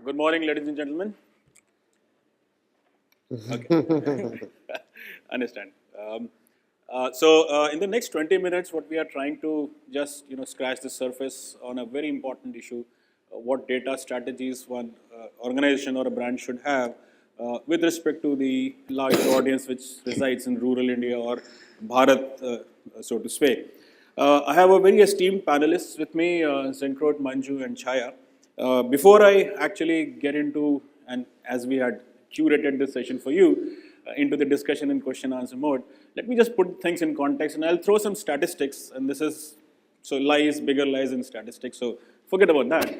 Good morning, ladies and gentlemen. Okay, understand. In the next 20 minutes, what we are trying to just scratch the surface on a very important issue: what data strategies one organization or a brand should have with respect to the larger audience which resides in rural India or Bharat, so to speak. I have a very esteemed panelists with me, Zankrut, Manju, and Chaaya. Before I actually get into, and as we had curated this session for you, into the discussion and question answer mode, let me just put things in context and I'll throw some statistics. And this is, so lies, bigger lies in statistics, so forget about that.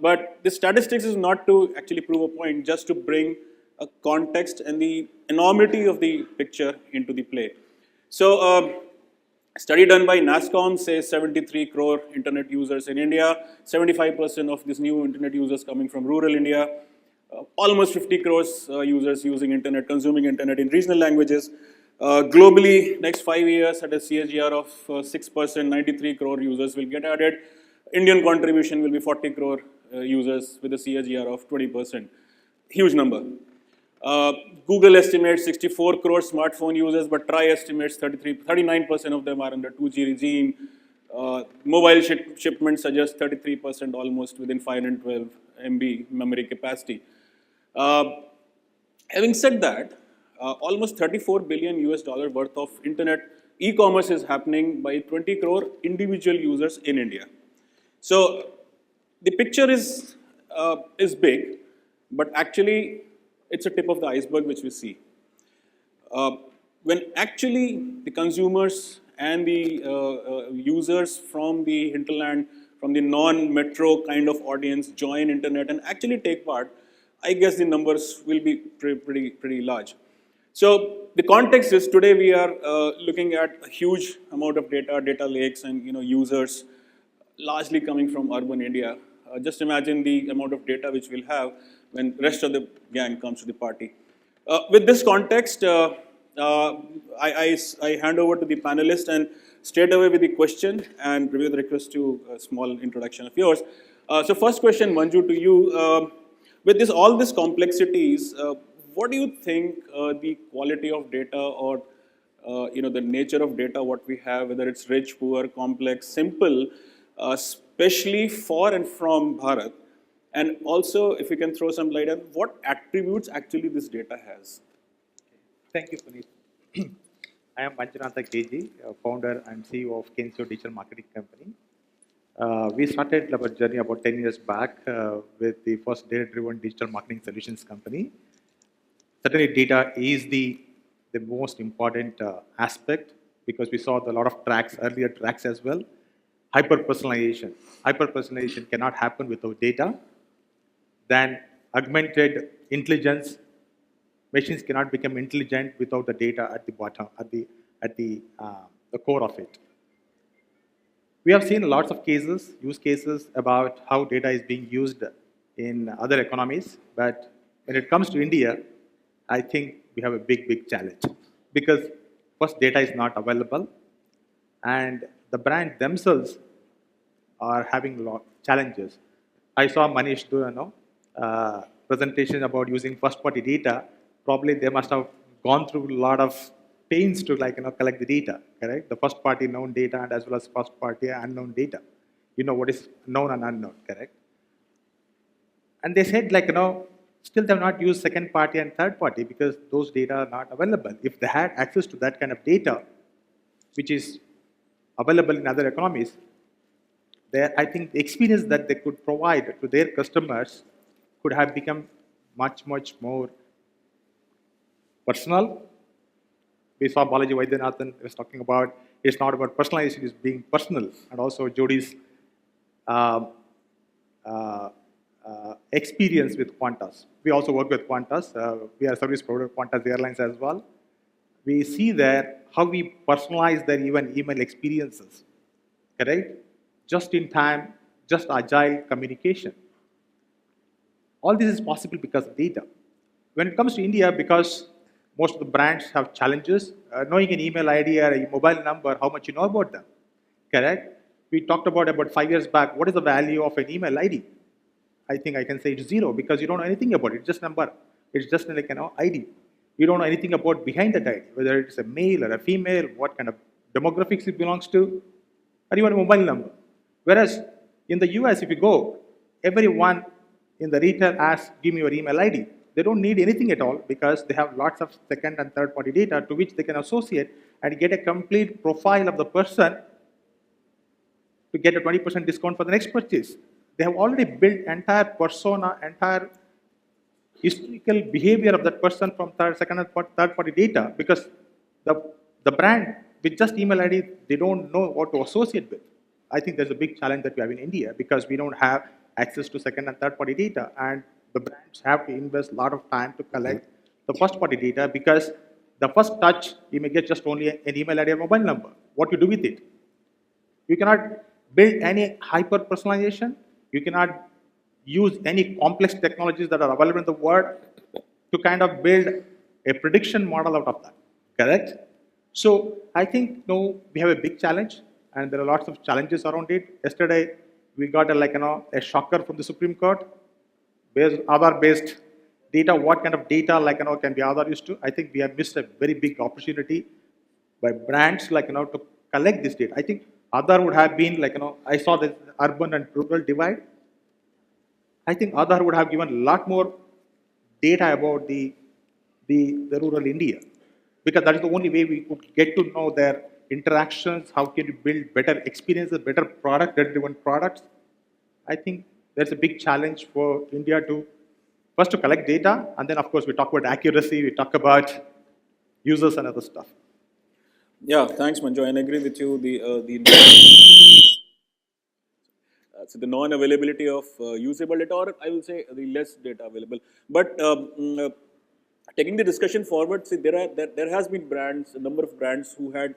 But the statistics is not to actually prove a point, just to bring a context and the enormity of the picture into the play. So, study done by NASSCOM says 73 crore internet users in India, 75% of these new internet users coming from rural India, almost 50 crores users using internet, consuming internet in regional languages. Globally, next 5 years at a CAGR of 6%, 93 crore users will get added. Indian contribution will be 40 crore users with a CAGR of 20%. Huge number. Google estimates 64 crore smartphone users, but TRAI estimates 39% of them are under 2G regime. Mobile shipments suggest 33% almost within 512 MB memory capacity. Having said that, almost 34 billion US dollar worth of internet e-commerce is happening by 20 crore individual users in India. So the picture is big, but actually it's a tip of the iceberg which we see. When actually the consumers and the users from the hinterland, from the non-metro kind of audience join internet and actually take part, I guess the numbers will be pretty large. So the context is today we are looking at a huge amount of data lakes and users largely coming from urban India. Just imagine the amount of data which we'll have when rest of the gang comes to the party. With this context, I hand over to the panelists and straight away with the question and with request to a small introduction of yours. So first question, Manju, to you. With all these complexities, what do you think the quality of data or the nature of data what we have, whether it's rich, poor, complex, simple, especially for and from Bharat, and also if you can throw some light on what attributes actually this data has? Thank you, Puneet. I am Manjunatha KG, founder and CEO of Kensio Digital Marketing Company. We started our journey about 10 years back with the first data-driven digital marketing solutions company. Certainly, data is the most important aspect because we saw a lot of earlier tracks as well. Hyper-personalization. Hyper-personalization cannot happen without data. Then augmented intelligence. Machines cannot become intelligent without the data at the bottom, at the core of it. We have seen lots of use cases about how data is being used in other economies, but when it comes to India, I think we have a big challenge because first data is not available, and the brand themselves are having a lot of challenges. I saw Manish do presentation about using first-party data. Probably they must have gone through a lot of pains to collect the data, correct? The first-party known data and as well as first-party unknown data. You know what is known and unknown, correct? And they said still they have not used second-party and third-party because those data are not available. If they had access to that kind of data, which is available in other economies, I think the experience that they could provide to their customers could have become much more personal. We saw Balaji Vaidyanathan was talking about it's not about personalization, it's being personal. And also Jody's experience with Qantas. We also work with Qantas. We are a service provider of Qantas Airlines as well. We see there how we personalize their even email experiences, correct? Just in time, just agile communication. All this is possible because of data. When it comes to India, because most of the brands have challenges, knowing an email ID or a mobile number, how much you know about them, correct? We talked about 5 years back, what is the value of an email ID? I think I can say it's zero because you don't know anything about it. It's just number. It's just like ID. You don't know anything about behind that ID, whether it's a male or a female, what kind of demographics it belongs to, or even a mobile number. Whereas in the US, if you go, everyone in the retail asks, give me your email ID. They don't need anything at all because they have lots of second and third party data to which they can associate and get a complete profile of the person to get a 20% discount for the next purchase. They have already built entire persona, entire historical behavior of that person from second and third party data because the brand with just email ID, they don't know what to associate with. I think there's a big challenge that we have in India because we don't have access to second and third party data and the brands have to invest a lot of time to collect the first party data because the first touch, you may get just only an email ID or mobile number. What you do with it? You cannot build any hyper personalization. You cannot use any complex technologies that are available in the world to kind of build a prediction model out of that. Correct? So I think we have a big challenge, and there are lots of challenges around it. Yesterday we got a shocker from the Supreme Court, based Aadhaar-based data. What kind of data can be Aadhaar used to? I think we have missed a very big opportunity by brands to collect this data. I think Aadhaar would have been I saw the urban and rural divide. I think Aadhaar would have given a lot more data about the rural India because that is the only way we could get to know their interactions, how can you build better experiences, better product, data-driven products. I think there's a big challenge for India to first to collect data, and then of course we talk about accuracy, we talk about users and other stuff. Yeah, thanks, Manju. I agree with you. So the non-availability of usable data, or I will say the less data available. But taking the discussion forward, see, there has been brands, a number of brands who had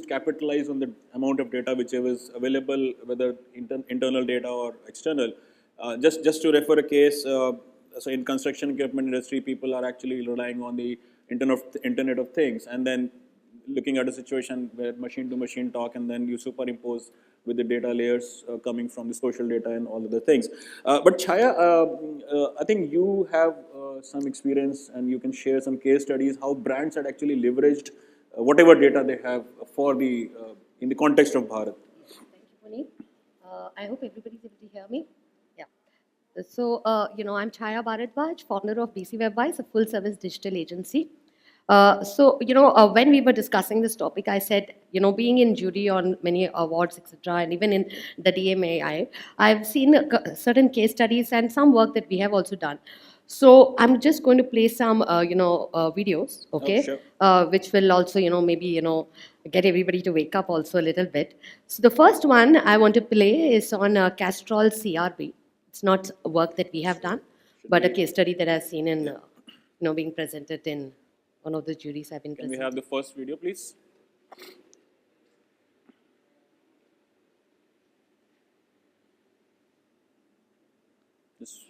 capitalized on the amount of data which was available, whether internal data or external. Just to refer a case, so in construction equipment industry, people are actually relying on the Internet of Things, and then looking at a situation where machine-to-machine talk, and then you superimpose with the data layers coming from the social data and all other things. But Chaaya, I think you have some experience, and you can share some case studies how brands had actually leveraged whatever data they have for the in the context of Bharat. Thank you, Puneet. I hope everybody's able to hear me. Yeah. So, I'm Chaaya Baradhwaaj, founder of BC WebWise, a full-service digital agency. When we were discussing this topic, I said, being in jury on many awards, etc., and even in the DMAI, I've seen certain case studies and some work that we have also done. So I'm just going to play some, videos, okay, Oh, sure. which will also, maybe, get everybody to wake up also a little bit. So the first one I want to play is on Castrol CRB. It's not work that we have done, but a case study that I've seen in, being presented in one of the juries I've been Can we presented. have the first video, please? Just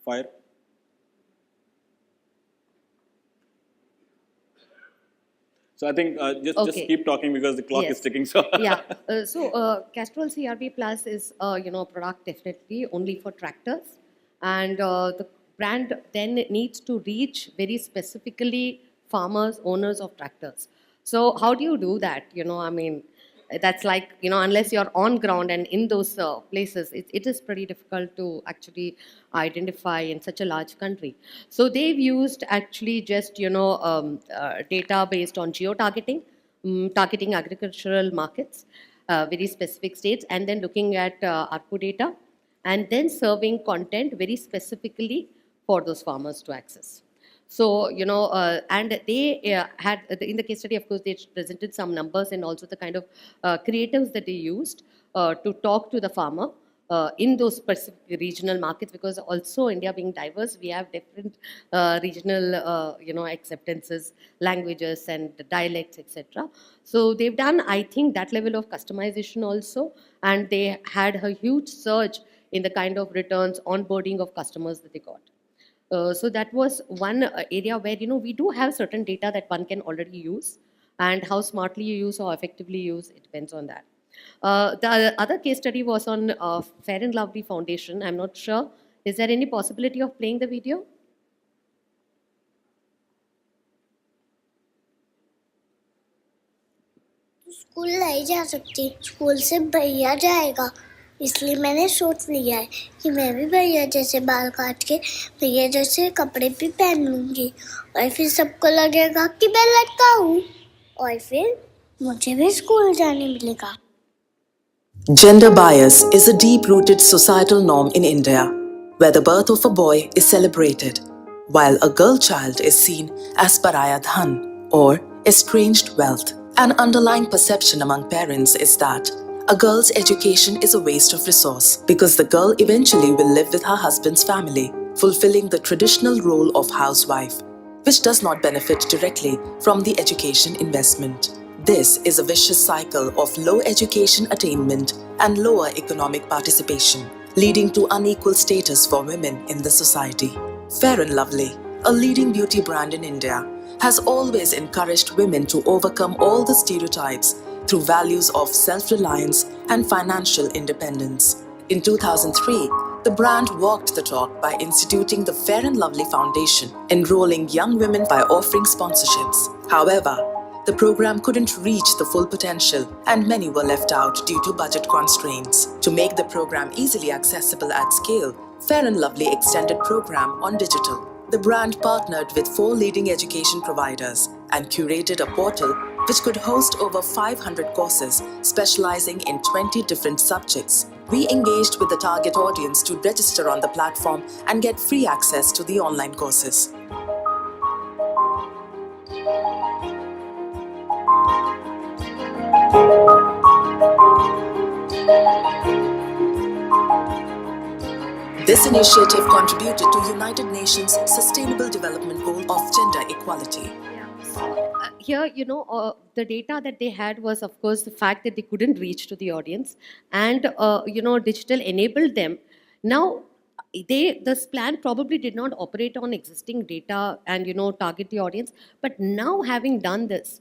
fire. So I think just Okay. keep talking because the clock is Yes. ticking. So Yeah. Castrol CRB Plus is a product definitely only for tractors, and the brand then needs to reach very specifically farmers, owners of tractors. So how do you do that? That's like, unless you're on ground and in those places, it is pretty difficult to actually identify in such a large country. So they've used actually just, data based on geo-targeting, targeting agricultural markets, very specific states, and then looking at ARPU data, and then serving content very specifically for those farmers to access. So, and they had, in the case study, of course, they presented some numbers and also the kind of creatives that they used to talk to the farmer in those specific regional markets, because also India being diverse, we have different regional, acceptances, languages and dialects, etc. So they've done, I think, that level of customization also, and they had a huge surge in the kind of returns, onboarding of customers that they got. So that was one area where we do have certain data that one can already use, and how smartly you use or effectively use, it depends on that. The other case study was on Fair and Lovely Foundation. I'm not sure Is there any possibility of playing the video? School नहीं जा सकती, school से भैया जाएगा, इसलिए मैंने सोच लिया है कि मैं भी भैया जैसे बाल काट के भैया जैसे कपड़े भी पहन लूंगी और फिर सबको लगेगा कि मैं लड़का हूँ और फिर मुझे भी स्कूल जाने मिलेगा. Gender bias is a deep-rooted societal norm in India, where the birth of a boy is celebrated, while a girl child is seen as paraya dhan or estranged wealth. An underlying perception among parents is that a girl's education is a waste of resource because the girl eventually will live with her husband's family, fulfilling the traditional role of housewife, which does not benefit directly from the education investment. This is a vicious cycle of low education attainment and lower economic participation, leading to unequal status for women in the society. Fair and Lovely, a leading beauty brand in India, has always encouraged women to overcome all the stereotypes through values of self-reliance and financial independence. In 2003, the brand walked the talk by instituting the Fair and Lovely Foundation, enrolling young women by offering sponsorships. However, the program couldn't reach the full potential and many were left out due to budget constraints. To make the program easily accessible at scale, Fair and Lovely extended program on digital. The brand partnered with 4 leading education providers and curated a portal which could host over 500 courses specializing in 20 different subjects. We engaged with the target audience to register on the platform and get free access to the online courses. This initiative contributed to United Nations Sustainable Development Goal of gender equality. Here, the data that they had was, of course, the fact that they couldn't reach to the audience, and digital enabled them. Now, this plan probably did not operate on existing data and target the audience, but now having done this,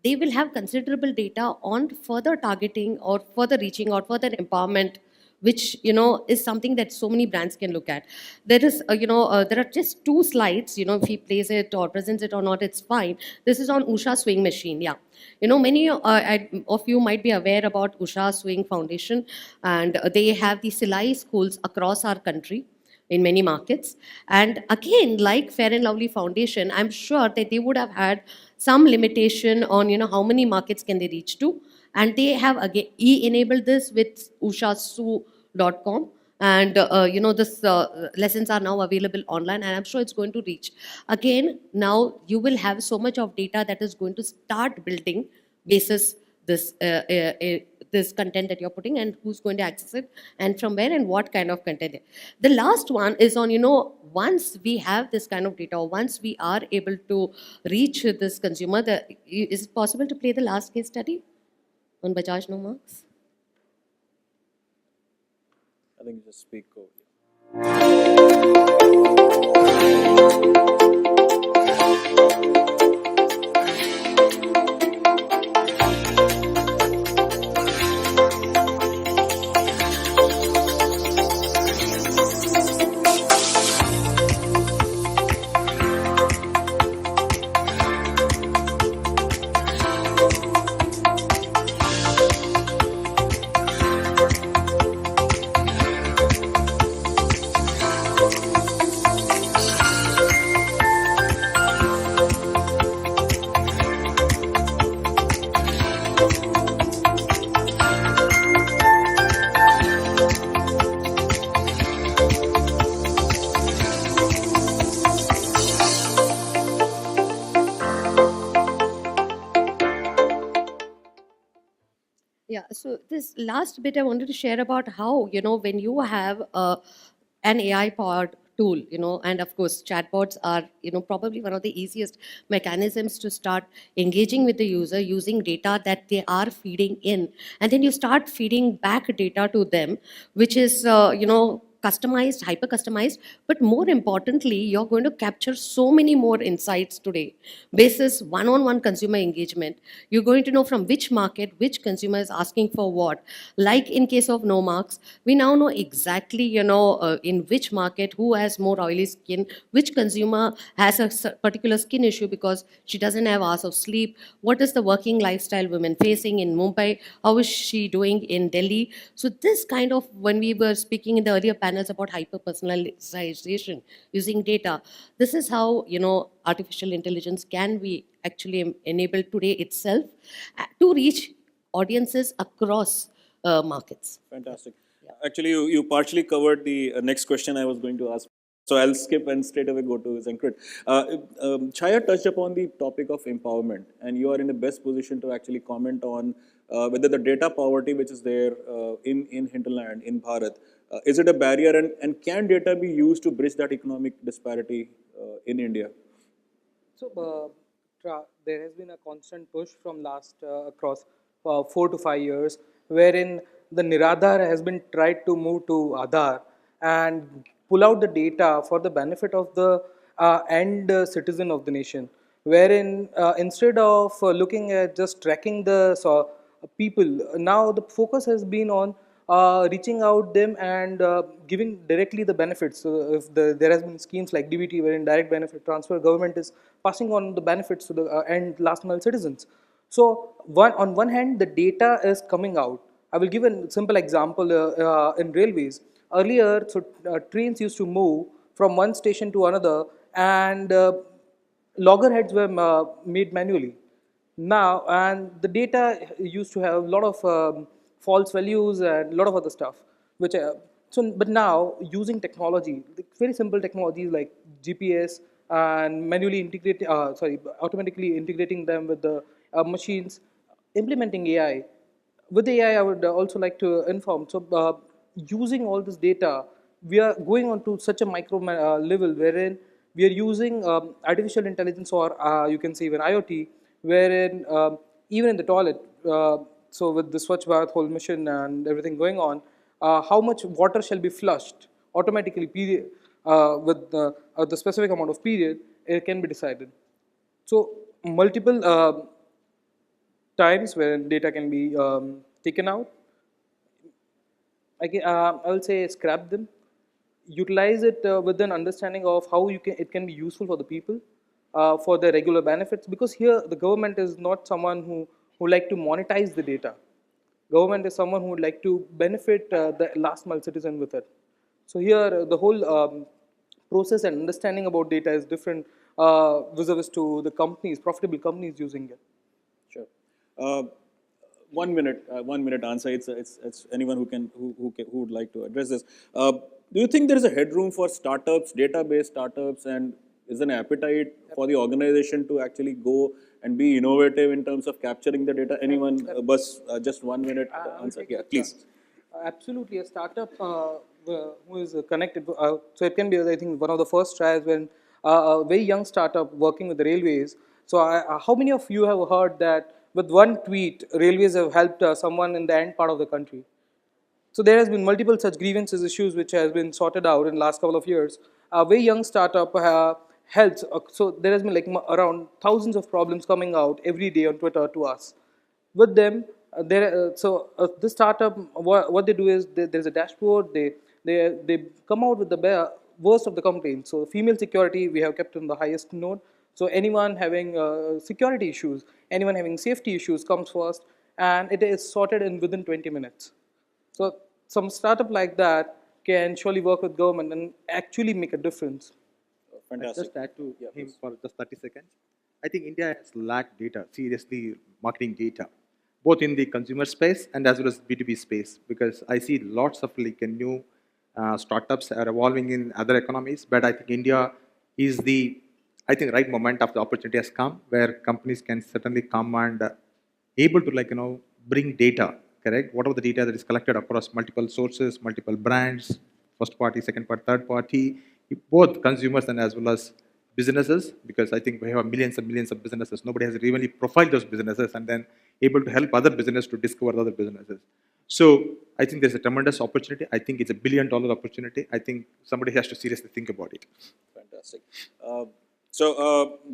they will have considerable data on further targeting or further reaching or further empowerment, which is something that so many brands can look at. There is there are just 2 slides. If he plays it or presents it or not, it's fine. This is on Usha Swing Machine. Yeah, many of you might be aware about Usha Swing Foundation, and they have the Silai schools across our country in many markets. And again, like Fair and Lovely Foundation, I'm sure that they would have had some limitation on how many markets can they reach to, and they have again enabled this with ushasu.com, and this lessons are now available online, and I'm sure it's going to reach. Again, now you will have so much of data that is going to start building basis this this content that you're putting, and who's going to access it, and from where, and what kind of content. The last one is on, once we have this kind of data, or once we are able to reach this consumer, is it possible to play the last case study on Bajaj No Marks? I think just speak over. Yeah, so this last bit I wanted to share about how, when you have an AI-powered tool, and of course, chatbots are, probably one of the easiest mechanisms to start engaging with the user using data that they are feeding in. And then you start feeding back data to them, which is, customized, hyper customized, but more importantly, you're going to capture so many more insights today. Basis one-on-one consumer engagement, you're going to know from which market, which consumer is asking for what. Like in case of no marks, we now know exactly, in which market, who has more oily skin, which consumer has a particular skin issue because she doesn't have hours of sleep, what is the working lifestyle women facing in Mumbai, how is she doing in Delhi. So this kind of, when we were speaking in the earlier panels about hyper personalization using data, this is how, artificial intelligence can be actually enabled today itself to reach audiences across markets. Fantastic. Actually, you partially covered the next question I was going to ask. So I'll skip and straight away go to Zankrut. Chaaya touched upon the topic of empowerment, and you are in the best position to actually comment on whether the data poverty which is there in hinterland, in Bharat, is it a barrier, and can data be used to bridge that economic disparity in India? So there has been a constant push from last across 4 to 5 years, wherein the Niradhar has been tried to move to Aadhaar and pull out the data for the benefit of the end citizen of the nation, wherein instead of looking at just tracking the people, now the focus has been on reaching out them and giving directly the benefits. So if there has been schemes like DBT, wherein direct benefit transfer, government is passing on the benefits to the end last mile citizens. So on one hand, the data is coming out. I will give a simple example in railways. Earlier, trains used to move from one station to another, and loggerheads were made manually. Now, and the data used to have a lot of false values and a lot of other stuff, which but now using technology, very simple technologies like GPS and manually automatically integrating them with the machines, implementing AI. With the AI, I would also like to inform. So, using all this data, we are going on to such a micro level wherein we are using artificial intelligence, or you can say even IoT, wherein even in the toilet, so with the Swachh Bharat whole mission and everything going on, how much water shall be flushed automatically with the specific amount of period, it can be decided. So multiple times where data can be taken out. I will say scrap them, utilize it with an understanding of how it can be useful for the people, for their regular benefits. Because here the government is not someone who like to monetize the data. Government is someone who would like to benefit the last mile citizen with it. So here the whole process and understanding about data is different vis-a-vis to the companies, profitable companies using it. Sure. 1 minute answer. It's anyone who would like to address this. Do you think there is a headroom for startups, database startups, and is an appetite for the organization to actually go and be innovative in terms of capturing the data? Anyone, just 1 minute answer. Yeah, please. Absolutely, a startup who is connected. So it can be, I think, one of the first tries when a very young startup working with the railways. So how many of you have heard that with one tweet, railways have helped someone in the end part of the country? So there has been multiple such grievances issues which has been sorted out in the last couple of years. A very young startup helps. So there has been like around thousands of problems coming out every day on Twitter to us. With them, this startup, what they do is there's a dashboard. They come out with the worst of the complaints. So female security we have kept on the highest note. So anyone having security issues, anyone having safety issues comes first, and it is sorted in within 20 minutes. So some startup like that can surely work with government and actually make a difference. Fantastic. Just add to Yeah, him please. for just 30 seconds. I think India has lacked data, seriously marketing data, both in the consumer space and as well as B2B space, because I see lots of new startups are evolving in other economies, but I think India is right moment of the opportunity has come where companies can certainly come and able to bring data, correct? Whatever the data that is collected across multiple sources, multiple brands, first party, second party, third party, both consumers and as well as businesses, because I think we have millions and millions of businesses. Nobody has really profiled those businesses and then able to help other businesses to discover other businesses. So I think there's a tremendous opportunity. I think it's a $1 billion opportunity. I think somebody has to seriously think about it. Fantastic.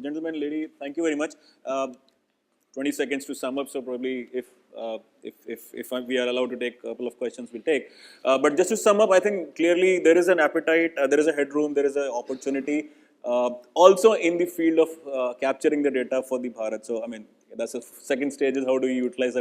Gentlemen, lady, thank you very much. 20 seconds to sum up. So probably if we are allowed to take a couple of questions, we'll take. But just to sum up, I think clearly there is an appetite, there is a headroom, there is an opportunity. Also in the field of capturing the data for the Bharat. So I mean, that's the second stage is how do you utilize that